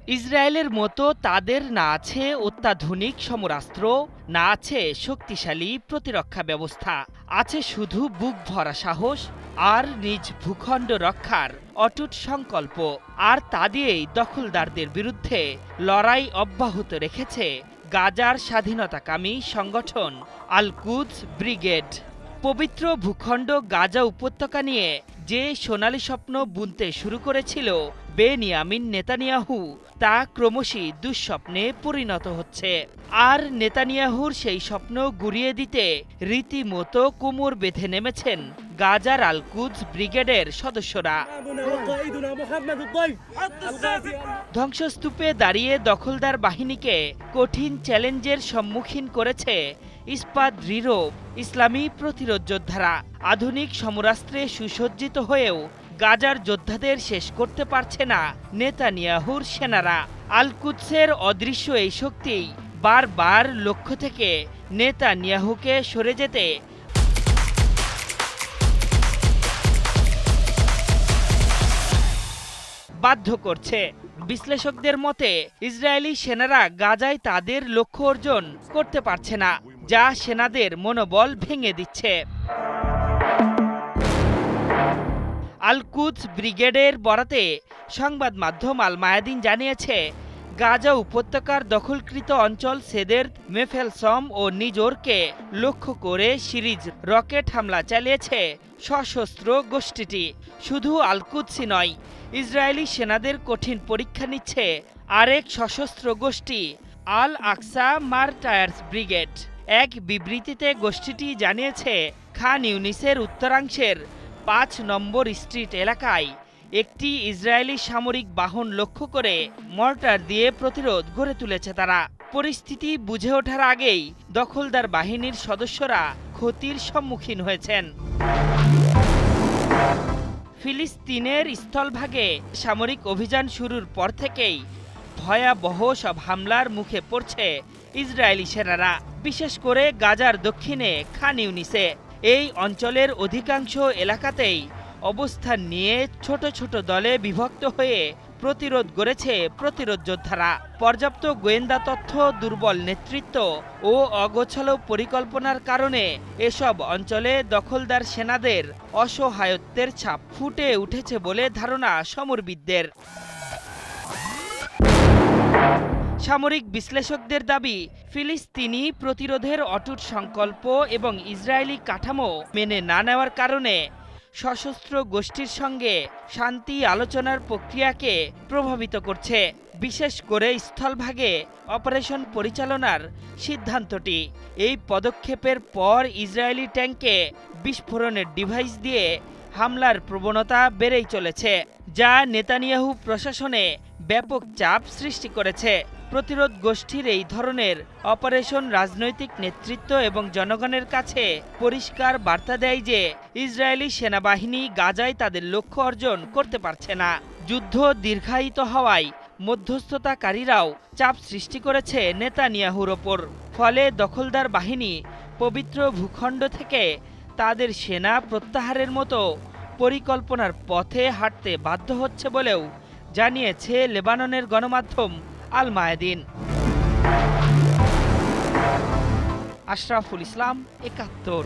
ইসরায়েলের মতো তাদের না আছে অত্যাধুনিক সমরাস্ত্র, না আছে শক্তিশালী প্রতিরক্ষা ব্যবস্থা, আছে শুধু বুক ভরা সাহস আর নিজ ভূখণ্ড রক্ষার অটুট সংকল্প। আর তা দিয়েই দখলদারদের বিরুদ্ধে লড়াই অব্যাহত রেখেছে গাজার স্বাধীনতাকামী সংগঠন আল কুদস ব্রিগেড। পবিত্র ভূখণ্ড গাজা উপত্যকা নিয়ে যে সোনালি স্বপ্ন বুনতে শুরু করেছিল বেনিয়ামিন নেতানিয়াহু, তা ক্রমশই দুঃস্বপ্নে পরিণত হচ্ছে। আর নেতানিয়াহুর সেই স্বপ্ন গুড়িয়ে দিতে রীতিমতো কোমর বেঁধে নেমেছেন গাজার আল কুদস ব্রিগেডের সদস্যরা। ধ্বংসস্তূপে দাঁড়িয়ে দখলদার বাহিনীকে কঠিন চ্যালেঞ্জের সম্মুখীন করেছে ইস্পাত দৃঢ় ইসলামী প্রতিরোধ যোদ্ধারা। আধুনিক সমরাস্ত্রে সুসজ্জিত হয়েও গাজার যোদ্ধাদের শেষ করতে পারছে না নেতানিয়াহুর সেনারা। আল কুদসের অদৃশ্য এই শক্তি বারবার লক্ষ্য থেকে নেতানিয়াহুকে সরে যেতে বাধ্য করছে। বিশ্লেষকদের মতে ইসরায়েলি সেনারা গাজায় তাদের লক্ষ্য অর্জন করতে পারছে না, যা সেনাদের মনোবল ভেঙে দিচ্ছে। আল কুদস ব্রিগেডের বরাতে সংবাদ মাধ্যম আল মায়াদিন জানিয়েছে, গাজা উপত্যকার দখলকৃত অঞ্চল সেদের, মেফেলসম ও নিজোরকে লক্ষ্য করে সিরিজ রকেট হামলা চালিয়েছে সশস্ত্র গোষ্ঠীটি। শুধু আল কুদসই নয়, ইসরায়েলি সেনাদের কঠিন পরীক্ষা নিচ্ছে আরেক সশস্ত্র গোষ্ঠী আল আকসা মারটায়ার্স ব্রিগেড। এক বিবৃতিতে গোষ্ঠীটি জানিয়েছে, খান ইউনিসের উত্তরাংশের ৫ নম্বর স্ট্রিট এলাকায় একটি ইসরায়েলি সামরিক বাহন লক্ষ্য করে মর্টার দিয়ে প্রতিরোধ গড়ে তুলেছে তারা। পরিস্থিতি বুঝে ওঠার আগেই দখলদার বাহিনীর সদস্যরা ক্ষতির সম্মুখীন হয়েছেন। ফিলিস্তিনের স্থলভাগে সামরিক অভিযান শুরুর পর থেকেই ভয়াবহ সব হামলার মুখে পড়ছে ইসরায়েলি সেনারা, বিশেষ করে গাজার দক্ষিণে খান ইউনিসে। এই অঞ্চলের অধিকাংশ এলাকাতেই অবস্থান নিয়ে ছোট ছোট দলে বিভক্ত হয়ে প্রতিরোধ গড়েছে প্রতিরোধ যোদ্ধারা। পর্যাপ্ত গোয়েন্দা তথ্য, দুর্বল নেতৃত্ব ও অগোছালো পরিকল্পনার কারণে এসব অঞ্চলে দখলদার সেনাদের অসহায়ত্বের ছাপ ফুটে উঠেছে বলে ধারণা সমরবিদদের। সামরিক বিশ্লেষকদের দাবি, ফিলিস্তিনি প্রতিরোধের অটুট সংকল্প এবং ইসরায়েলি কাঠামো মেনে না নেওয়ার কারণে সশস্ত্র গোষ্ঠীর সঙ্গে শান্তি আলোচনার প্রক্রিয়াকে প্রভাবিত করছে, বিশেষ করে স্থলভাগে অপারেশন পরিচালনার সিদ্ধান্তটি। এই পদক্ষেপের পর ইসরায়েলি ট্যাঙ্কে বিস্ফোরণের ডিভাইস দিয়ে হামলার প্রবণতা বেড়েই চলেছে, যা নেতানিয়াহু প্রশাসনে ব্যাপক চাপ সৃষ্টি করেছে। প্রতিরোধ গোষ্ঠীর এই ধরনের অপারেশন রাজনৈতিক নেতৃত্ব এবং জনগণের কাছে পরিষ্কার বার্তা দেয় যে ইসরায়েলি সেনাবাহিনী গাজায় তাদের লক্ষ্য অর্জন করতে পারছে না। যুদ্ধ দীর্ঘায়িত হওয়ায় মধ্যস্থতাকারীরাও চাপ সৃষ্টি করেছে নেতানিয়াহুর ওপর। ফলে দখলদার বাহিনী পবিত্র ভূখণ্ড থেকে তাদের সেনা প্রত্যাহারের মতো পরিকল্পনার পথে হাঁটতে বাধ্য হচ্ছে বলেও জানিয়েছে লেবাননের গণমাধ্যম আল মায়াদিন। আশরাফুল ইসলাম, ৭১।